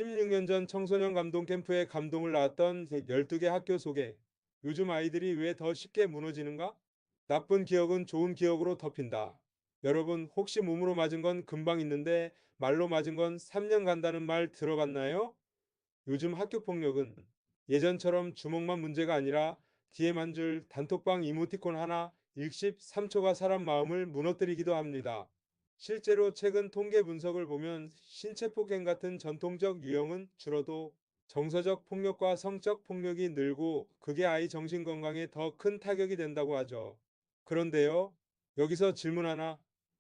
16년 전 청소년 감동 캠프에 감동을 낳았던 12개 학교 소개. 요즘 아이들이 왜 더 쉽게 무너지는가? 나쁜 기억은 좋은 기억으로 덮인다. 여러분, 혹시 몸으로 맞은 건 금방 있는데 말로 맞은 건 3년 간다는 말 들어봤나요? 요즘 학교 폭력은 예전처럼 주먹만 문제가 아니라 DM 한 줄, 단톡방 이모티콘 하나, 일십 3초가 사람 마음을 무너뜨리기도 합니다. 실제로 최근 통계 분석을 보면 신체폭행 같은 전통적 유형은 줄어도 정서적 폭력과 성적 폭력이 늘고 그게 아이 정신 건강에 더 큰 타격이 된다고 하죠. 그런데요, 여기서 질문 하나.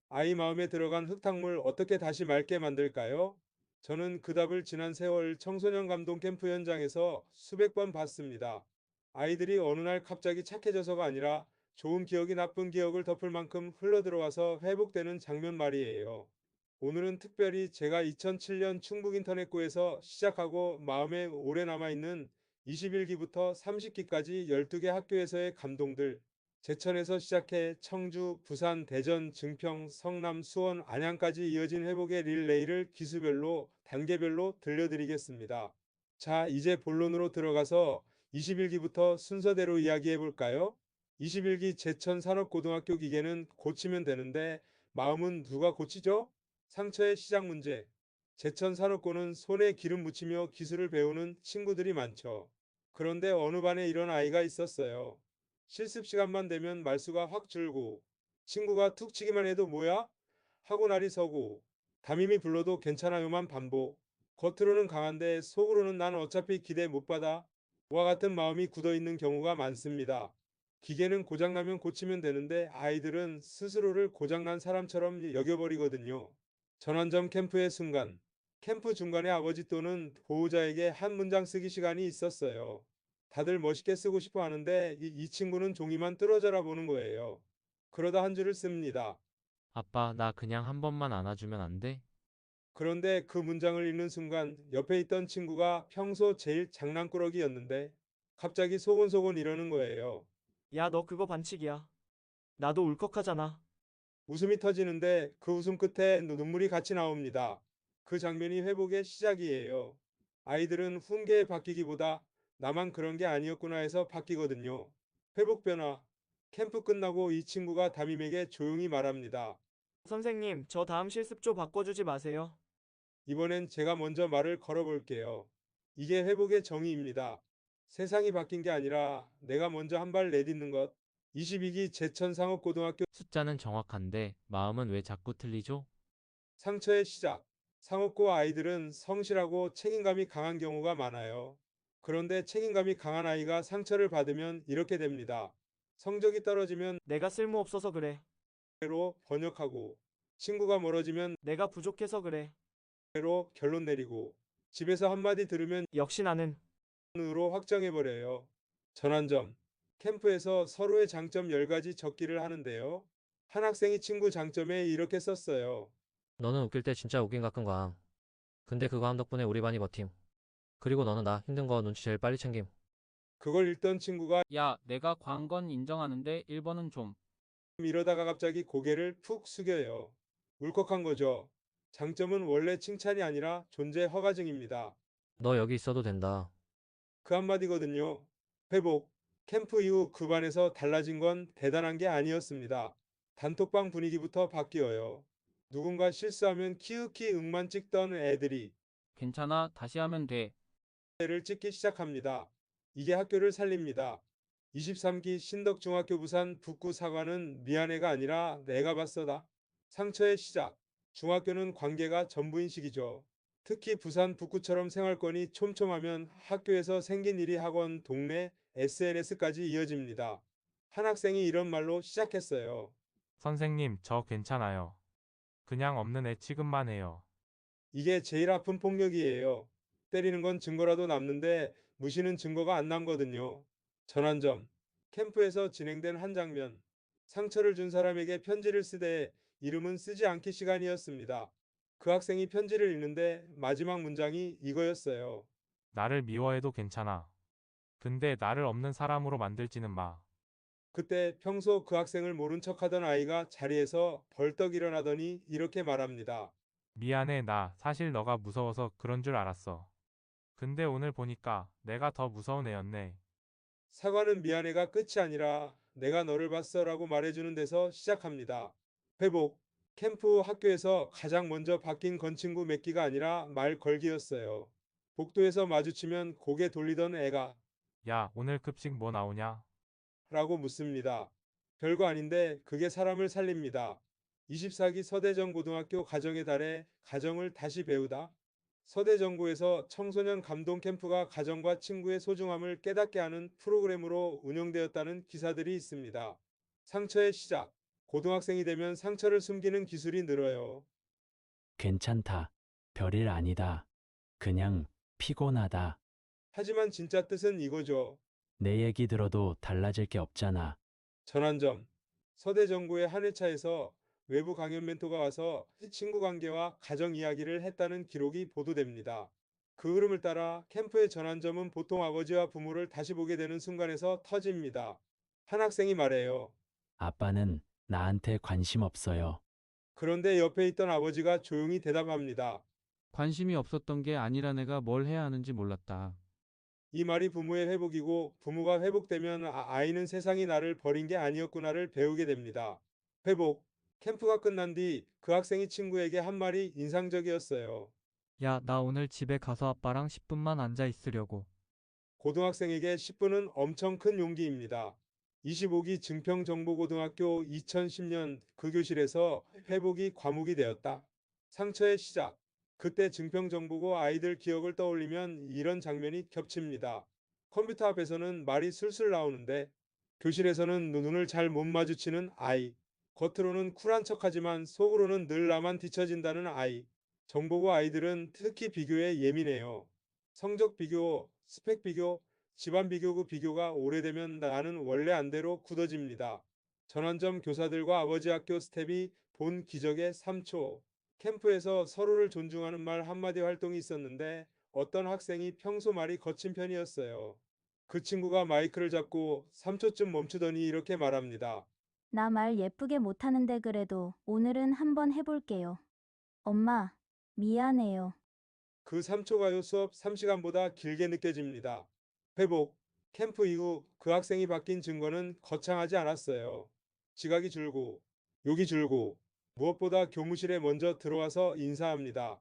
아이 마음에 들어간 흙탕물 어떻게 다시 맑게 만들까요? 저는 그 답을 지난 세월 청소년 감동 캠프 현장에서 수백 번 봤습니다. 아이들이 어느 날 갑자기 착해져서가 아니라 좋은 기억이 나쁜 기억을 덮을 만큼 흘러들어와서 회복되는 장면 말이에요. 오늘은 특별히 제가 2007년 충북인터넷고에서 시작하고 마음에 오래 남아있는 21기부터 30기까지 12개 학교에서의 감동들, 제천에서 시작해 청주, 부산, 대전, 증평, 성남, 수원, 안양까지 이어진 회복의 릴레이를 기수별로, 단계별로 들려드리겠습니다. 자, 이제 본론으로 들어가서 21기부터 순서대로 이야기해 볼까요? 21기 제천산업고등학교 기계는 고치면 되는데 마음은 누가 고치죠? 상처의 시작 문제. 제천산업고는 손에 기름 묻히며 기술을 배우는 친구들이 많죠. 그런데 어느 반에 이런 아이가 있었어요. 실습 시간만 되면 말수가 확 줄고 친구가 툭 치기만 해도 뭐야? 하고 날이 서고 담임이 불러도 괜찮아요만 반복. 겉으로는 강한데 속으로는 난 어차피 기대 못 받아. 와 같은 마음이 굳어있는 경우가 많습니다. 기계는 고장나면 고치면 되는데 아이들은 스스로를 고장난 사람처럼 여겨버리거든요. 전환점 캠프의 순간. 캠프 중간에 아버지 또는 보호자에게 한 문장 쓰기 시간이 있었어요. 다들 멋있게 쓰고 싶어 하는데 이 친구는 종이만 뚫어져라 보는 거예요. 그러다 한 줄을 씁니다. 아빠, 나 그냥 한 번만 안아주면 안 돼? 그런데 그 문장을 읽는 순간 옆에 있던 친구가 평소 제일 장난꾸러기였는데 갑자기 소곤소곤 이러는 거예요. 야, 너 그거 반칙이야. 나도 울컥하잖아. 웃음이 터지는데 그 웃음 끝에 눈물이 같이 나옵니다. 그 장면이 회복의 시작이에요. 아이들은 훈계에 바뀌기보다 나만 그런 게 아니었구나 해서 바뀌거든요. 회복 변화. 캠프 끝나고 이 친구가 담임에게 조용히 말합니다. 선생님, 저 다음 실습조 바꿔주지 마세요. 이번엔 제가 먼저 말을 걸어볼게요. 이게 회복의 정의입니다. 세상이 바뀐 게 아니라 내가 먼저 한 발 내딛는 것. 22기 제천상업고등학교 숫자는 정확한데 마음은 왜 자꾸 틀리죠? 상처의 시작. 상업고 아이들은 성실하고 책임감이 강한 경우가 많아요. 그런데 책임감이 강한 아이가 상처를 받으면 이렇게 됩니다. 성적이 떨어지면 내가 쓸모없어서 그래. 로 번역하고, 친구가 멀어지면 내가 부족해서 그래. 로 결론 내리고, 집에서 한마디 들으면 역시 나는 으로 확정해버려요. 전환점. 캠프에서 서로의 장점 10가지 적기를 하는데요. 한 학생이 친구 장점에 이렇게 썼어요. 너는 웃길 때 진짜 웃긴 가끔 가. 근데 그거 함 덕분에 우리 반이 버팀. 그리고 너는 나 힘든 거 눈치 제일 빨리 챙김. 그걸 읽던 친구가 야, 내가 광건 인정하는데 1번은 좀. 이러다가 갑자기 고개를 푹 숙여요. 울컥한 거죠. 장점은 원래 칭찬이 아니라 존재 허가증입니다. 너 여기 있어도 된다. 그 한마디거든요. 회복. 캠프 이후 그 반에서 달라진 건 대단한 게 아니었습니다. 단톡방 분위기부터 바뀌어요. 누군가 실수하면 키읔키 응만 찍던 애들이 괜찮아, 다시 하면 돼. 를 찍기 시작합니다. 이게 학교를 살립니다. 23기 신덕중학교 부산 북구 사과는 미안해가 아니라 내가 봤어다. 상처의 시작. 중학교는 관계가 전부인 시기죠. 특히 부산 북구처럼 생활권이 촘촘하면 학교에서 생긴 일이 학원, 동네, SNS까지 이어집니다. 한 학생이 이런 말로 시작했어요. 선생님, 저 괜찮아요. 그냥 없는 애 취급만 해요. 이게 제일 아픈 폭력이에요. 때리는 건 증거라도 남는데 무시는 증거가 안 남거든요. 전환점. 캠프에서 진행된 한 장면. 상처를 준 사람에게 편지를 쓰되 이름은 쓰지 않기 시간이었습니다. 그 학생이 편지를 읽는데 마지막 문장이 이거였어요. 나를 미워해도 괜찮아. 근데 나를 없는 사람으로 만들지는 마. 그때 평소 그 학생을 모른 척하던 아이가 자리에서 벌떡 일어나더니 이렇게 말합니다. 미안해, 나 사실 너가 무서워서 그런 줄 알았어. 근데 오늘 보니까 내가 더 무서운 애였네. 사과는 미안해가 끝이 아니라 내가 너를 봤어라고 말해주는 데서 시작합니다. 회복. 캠프 학교에서 가장 먼저 바뀐 건 친구 맺기가 아니라 말 걸기였어요. 복도에서 마주치면 고개 돌리던 애가 야, 오늘 급식 뭐 나오냐? 라고 묻습니다. 별거 아닌데 그게 사람을 살립니다. 24기 서대전 고등학교 가정의 달에 가정을 다시 배우다. 서대전고에서 청소년 감동 캠프가 가정과 친구의 소중함을 깨닫게 하는 프로그램으로 운영되었다는 기사들이 있습니다. 상처의 시작. 고등학생이 되면 상처를 숨기는 기술이 늘어요. 괜찮다. 별일 아니다. 그냥 피곤하다. 하지만 진짜 뜻은 이거죠. 내 얘기 들어도 달라질 게 없잖아. 전환점. 서대전고의 한 회차에서 외부 강연 멘토가 와서 친구 관계와 가정 이야기를 했다는 기록이 보도됩니다. 그 흐름을 따라 캠프의 전환점은 보통 아버지와 부모를 다시 보게 되는 순간에서 터집니다. 한 학생이 말해요. 아빠는 나한테 관심 없어요. 그런데 옆에 있던 아버지가 조용히 대답합니다. 관심이 없었던 게 아니라 내가 뭘 해야 하는지 몰랐다. 이 말이 부모의 회복이고 부모가 회복되면 아이는 세상이 나를 버린 게 아니었구나를 배우게 됩니다. 회복. 캠프가 끝난 뒤 그 학생이 친구에게 한 말이 인상적이었어요. 야, 나 오늘 집에 가서 아빠랑 10분만 앉아 있으려고. 고등학생에게 10분은 엄청 큰 용기입니다. 25기 증평정보고등학교 2010년 그 교실에서 회복이 과목이 되었다. 상처의 시작. 그때 증평정보고 아이들 기억을 떠올리면 이런 장면이 겹칩니다. 컴퓨터 앞에서는 말이 술술 나오는데 교실에서는 눈을 잘 못 마주치는 아이. 겉으로는 쿨한 척하지만 속으로는 늘 나만 뒤처진다는 아이. 정보고 아이들은 특히 비교에 예민해요. 성적 비교, 스펙 비교, 집안 비교구 비교가 오래되면 나는 원래 안대로 굳어집니다. 전환점 교사들과 아버지 학교 스텝이 본 기적의 3초. 캠프에서 서로를 존중하는 말 한마디 활동이 있었는데 어떤 학생이 평소 말이 거친 편이었어요. 그 친구가 마이크를 잡고 3초쯤 멈추더니 이렇게 말합니다. 나 말 예쁘게 못하는데 그래도 오늘은 한번 해볼게요. 엄마, 미안해요. 그 3초 가요 수업 3시간보다 길게 느껴집니다. 회복. 캠프 이후 그 학생이 바뀐 증거는 거창하지 않았어요. 지각이 줄고, 욕이 줄고, 무엇보다 교무실에 먼저 들어와서 인사합니다.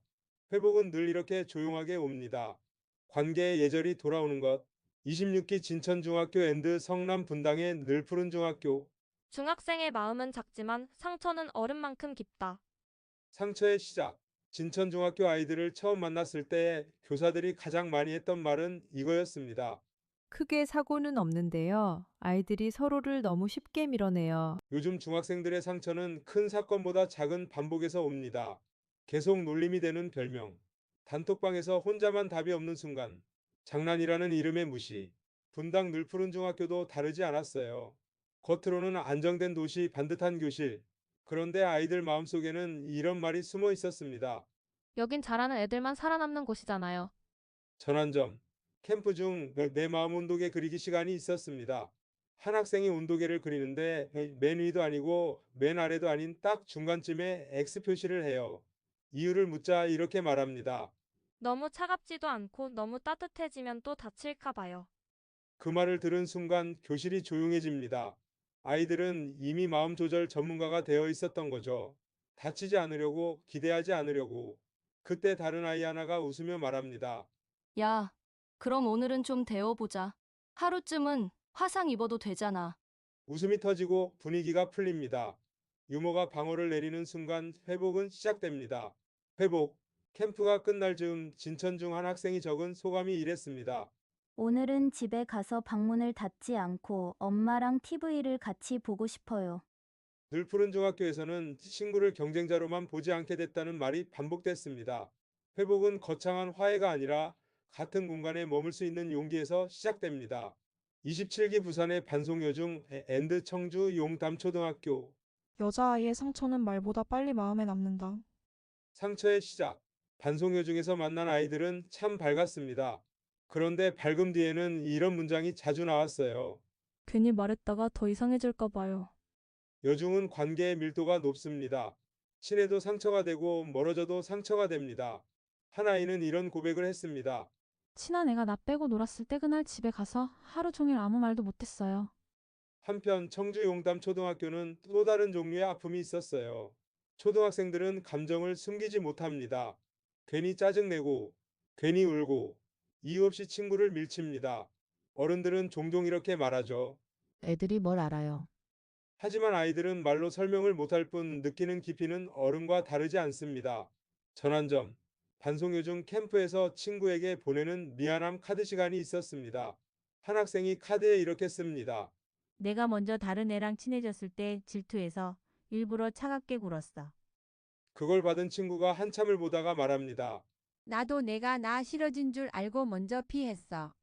회복은 늘 이렇게 조용하게 옵니다. 관계의 예절이 돌아오는 것. 26기 진천중학교 앤드 성남 분당의 늘 푸른 중학교. 중학생의 마음은 작지만 상처는 어른만큼 깊다. 상처의 시작. 진천중학교 아이들을 처음 만났을 때 교사들이 가장 많이 했던 말은 이거였습니다. 크게 사고는 없는데요. 아이들이 서로를 너무 쉽게 밀어내요. 요즘 중학생들의 상처는 큰 사건보다 작은 반복에서 옵니다. 계속 놀림이 되는 별명. 단톡방에서 혼자만 답이 없는 순간. 장난이라는 이름의 무시. 분당 늘푸른 중학교도 다르지 않았어요. 겉으로는 안정된 도시, 반듯한 교실. 그런데 아이들 마음속에는 이런 말이 숨어 있었습니다. 여긴 잘하는 애들만 살아남는 곳이잖아요. 전환점. 캠프 중 내 마음 온도계 그리기 시간이 있었습니다. 한 학생이 온도계를 그리는데 맨 위도 아니고 맨 아래도 아닌 딱 중간쯤에 X 표시를 해요. 이유를 묻자 이렇게 말합니다. 너무 차갑지도 않고 너무 따뜻해지면 또 다칠까 봐요. 그 말을 들은 순간 교실이 조용해집니다. 아이들은 이미 마음 조절 전문가가 되어 있었던 거죠. 다치지 않으려고, 기대하지 않으려고. 그때 다른 아이 하나가 웃으며 말합니다. 야, 그럼 오늘은 좀 데워보자. 하루쯤은 화상 입어도 되잖아. 웃음이 터지고 분위기가 풀립니다. 유머가 방어를 내리는 순간 회복은 시작됩니다. 회복. 캠프가 끝날 즈음 진천 중 한 학생이 적은 소감이 이랬습니다. 오늘은 집에 가서 방문을 닫지 않고 엄마랑 TV를 같이 보고 싶어요. 늘푸른 중학교에서는 친구를 경쟁자로만 보지 않게 됐다는 말이 반복됐습니다. 회복은 거창한 화해가 아니라 같은 공간에 머물 수 있는 용기에서 시작됩니다. 27기 부산의 반송여 중 앤드 청주 용담초등학교. 여자아이의 상처는 말보다 빨리 마음에 남는다. 상처의 시작. 반송여 중에서 만난 아이들은 참 밝았습니다. 그런데 밝음 뒤에는 이런 문장이 자주 나왔어요. 괜히 말했다가 더 이상해질까 봐요. 여중은 관계의 밀도가 높습니다. 친해도 상처가 되고 멀어져도 상처가 됩니다. 한 아이는 이런 고백을 했습니다. 친한 애가 나 빼고 놀았을 때 그날 집에 가서 하루 종일 아무 말도 못했어요. 한편 청주 용담 초등학교는 또 다른 종류의 아픔이 있었어요. 초등학생들은 감정을 숨기지 못합니다. 괜히 짜증내고, 괜히 울고, 이유 없이 친구를 밀칩니다. 어른들은 종종 이렇게 말하죠. 애들이 뭘 알아요. 하지만 아이들은 말로 설명을 못할 뿐 느끼는 깊이는 어른과 다르지 않습니다. 전환점. 반송요즘 캠프에서 친구에게 보내는 미안함 카드 시간이 있었습니다. 한 학생이 카드에 이렇게 씁니다. 내가 먼저 다른 애랑 친해졌을 때 질투해서 일부러 차갑게 굴었어. 그걸 받은 친구가 한참을 보다가 말합니다. 나도 내가 나 싫어진 줄 알고 먼저 피했어.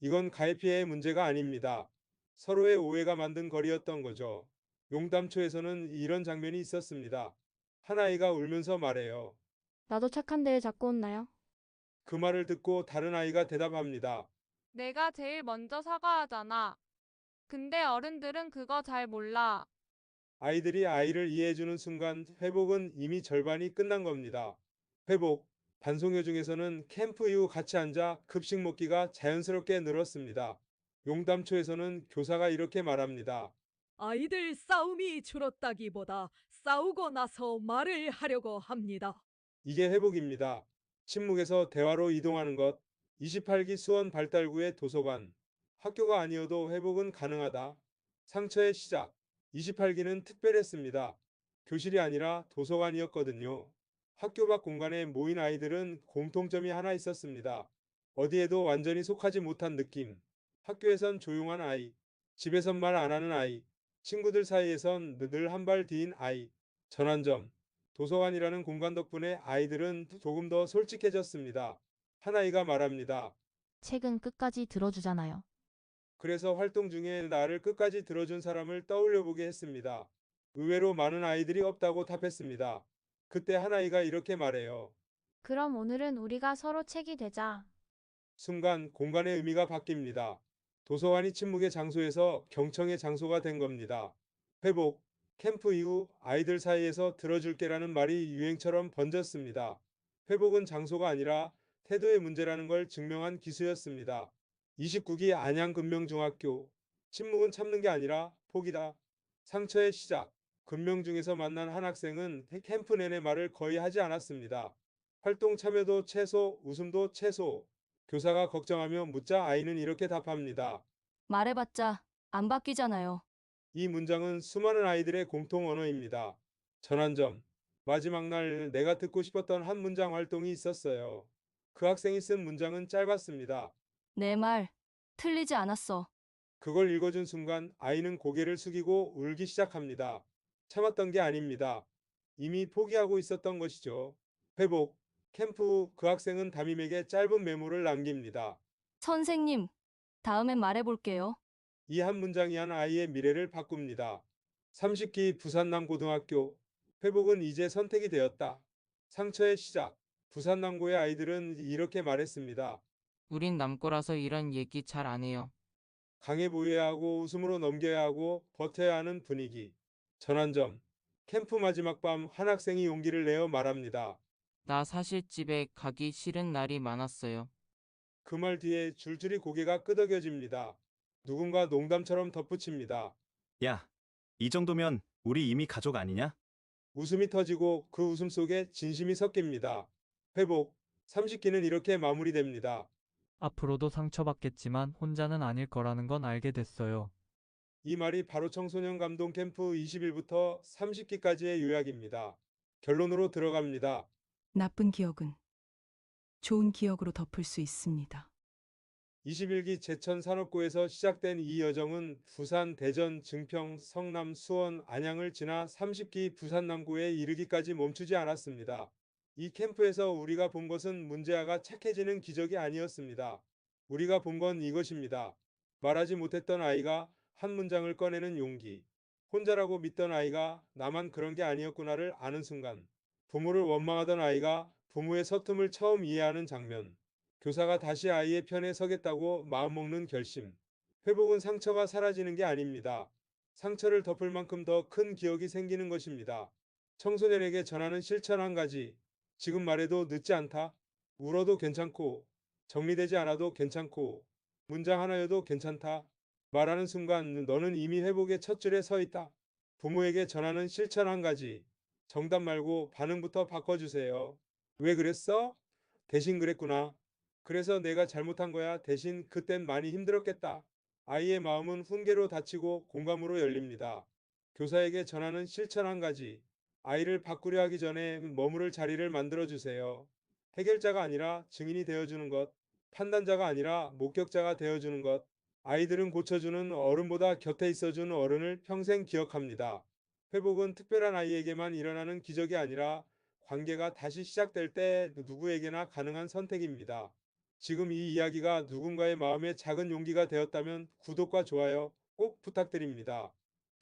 이건 가해 피해의 문제가 아닙니다. 서로의 오해가 만든 거리였던 거죠. 용담초에서는 이런 장면이 있었습니다. 한 아이가 울면서 말해요. 나도 착한데 왜 자꾸 혼나요? 그 말을 듣고 다른 아이가 대답합니다. 내가 제일 먼저 사과하잖아. 근데 어른들은 그거 잘 몰라. 아이들이 아이를 이해해주는 순간 회복은 이미 절반이 끝난 겁니다. 회복, 반송요 중에서는 캠프 이후 같이 앉아 급식 먹기가 자연스럽게 늘었습니다. 용담초에서는 교사가 이렇게 말합니다. 아이들 싸움이 줄었다기보다 싸우고 나서 말을 하려고 합니다. 이게 회복입니다. 침묵에서 대화로 이동하는 것. 28기 수원 발달구의 도서관. 학교가 아니어도 회복은 가능하다. 상처의 시작. 28기는 특별했습니다. 교실이 아니라 도서관이었거든요. 학교 밖 공간에 모인 아이들은 공통점이 하나 있었습니다. 어디에도 완전히 속하지 못한 느낌. 학교에선 조용한 아이, 집에선 말 안 하는 아이, 친구들 사이에선 늘 한 발 뒤인 아이. 전환점. 도서관이라는 공간 덕분에 아이들은 조금 더 솔직해졌습니다. 한 아이가 말합니다. 책은 끝까지 들어주잖아요. 그래서 활동 중에 나를 끝까지 들어준 사람을 떠올려보게 했습니다. 의외로 많은 아이들이 없다고 답했습니다. 그때 한 아이가 이렇게 말해요. 그럼 오늘은 우리가 서로 책이 되자. 순간 공간의 의미가 바뀝니다. 도서관이 침묵의 장소에서 경청의 장소가 된 겁니다. 회복, 캠프 이후 아이들 사이에서 들어줄게라는 말이 유행처럼 번졌습니다. 회복은 장소가 아니라 태도의 문제라는 걸 증명한 기수였습니다. 29기 안양근명중학교. 침묵은 참는 게 아니라 포기다. 상처의 시작. 근명중에서 만난 한 학생은 캠프 내내 말을 거의 하지 않았습니다. 활동 참여도 최소, 웃음도 최소. 교사가 걱정하며 묻자 아이는 이렇게 답합니다. 말해봤자 안 바뀌잖아요. 이 문장은 수많은 아이들의 공통 언어입니다. 전환점. 마지막 날 내가 듣고 싶었던 한 문장 활동이 있었어요. 그 학생이 쓴 문장은 짧았습니다. 내 말 틀리지 않았어. 그걸 읽어준 순간 아이는 고개를 숙이고 울기 시작합니다. 참았던 게 아닙니다. 이미 포기하고 있었던 것이죠. 회복. 캠프 후 그 학생은 담임에게 짧은 메모를 남깁니다. 선생님, 다음엔 말해볼게요. 이 한 문장이 한 아이의 미래를 바꿉니다. 30기 부산남고등학교. 회복은 이제 선택이 되었다. 상처의 시작. 부산남고의 아이들은 이렇게 말했습니다. 우린 남고라서 이런 얘기 잘 안 해요. 강해 보여야 하고 웃음으로 넘겨야 하고 버텨야 하는 분위기. 전환점. 캠프 마지막 밤 한 학생이 용기를 내어 말합니다. 나 사실 집에 가기 싫은 날이 많았어요. 그 말 뒤에 줄줄이 고개가 끄덕여집니다. 누군가 농담처럼 덧붙입니다. 야, 이 정도면 우리 이미 가족 아니냐? 웃음이 터지고 그 웃음 속에 진심이 섞입니다. 회복. 30기는 이렇게 마무리됩니다. 앞으로도 상처받겠지만 혼자는 아닐 거라는 건 알게 됐어요. 이 말이 바로 청소년 감동 캠프 20일부터 30기까지의 요약입니다. 결론으로 들어갑니다. 나쁜 기억은 좋은 기억으로 덮을 수 있습니다. 21기 제천산업고에서 시작된 이 여정은 부산, 대전, 증평, 성남, 수원, 안양을 지나 30기 부산남고에 이르기까지 멈추지 않았습니다. 이 캠프에서 우리가 본 것은 문제아가 착해지는 기적이 아니었습니다. 우리가 본 건 이것입니다. 말하지 못했던 아이가 한 문장을 꺼내는 용기. 혼자라고 믿던 아이가 나만 그런 게 아니었구나를 아는 순간. 부모를 원망하던 아이가 부모의 서툼을 처음 이해하는 장면. 교사가 다시 아이의 편에 서겠다고 마음먹는 결심. 회복은 상처가 사라지는 게 아닙니다. 상처를 덮을 만큼 더 큰 기억이 생기는 것입니다. 청소년에게 전하는 실천 한 가지. 지금 말해도 늦지 않다. 울어도 괜찮고, 정리되지 않아도 괜찮고, 문장 하나여도 괜찮다. 말하는 순간 너는 이미 회복의 첫 줄에 서 있다. 부모에게 전하는 실천 한 가지. 정답 말고 반응부터 바꿔주세요. 왜 그랬어? 대신 그랬구나. 그래서 내가 잘못한 거야. 대신 그땐 많이 힘들었겠다. 아이의 마음은 훈계로 닫히고 공감으로 열립니다. 교사에게 전하는 실천 한 가지. 아이를 바꾸려 하기 전에 머무를 자리를 만들어주세요. 해결자가 아니라 증인이 되어주는 것. 판단자가 아니라 목격자가 되어주는 것. 아이들은 고쳐주는 어른보다 곁에 있어주는 어른을 평생 기억합니다. 회복은 특별한 아이에게만 일어나는 기적이 아니라 관계가 다시 시작될 때 누구에게나 가능한 선택입니다. 지금 이 이야기가 누군가의 마음에 작은 용기가 되었다면 구독과 좋아요 꼭 부탁드립니다.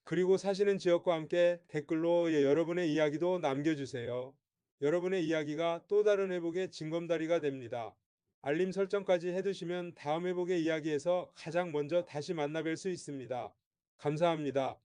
그리고 사시는 지역과 함께 댓글로 여러분의 이야기도 남겨주세요. 여러분의 이야기가 또 다른 회복의 징검다리가 됩니다. 알림 설정까지 해두시면 다음 회복의 이야기에서 가장 먼저 다시 만나뵐 수 있습니다. 감사합니다.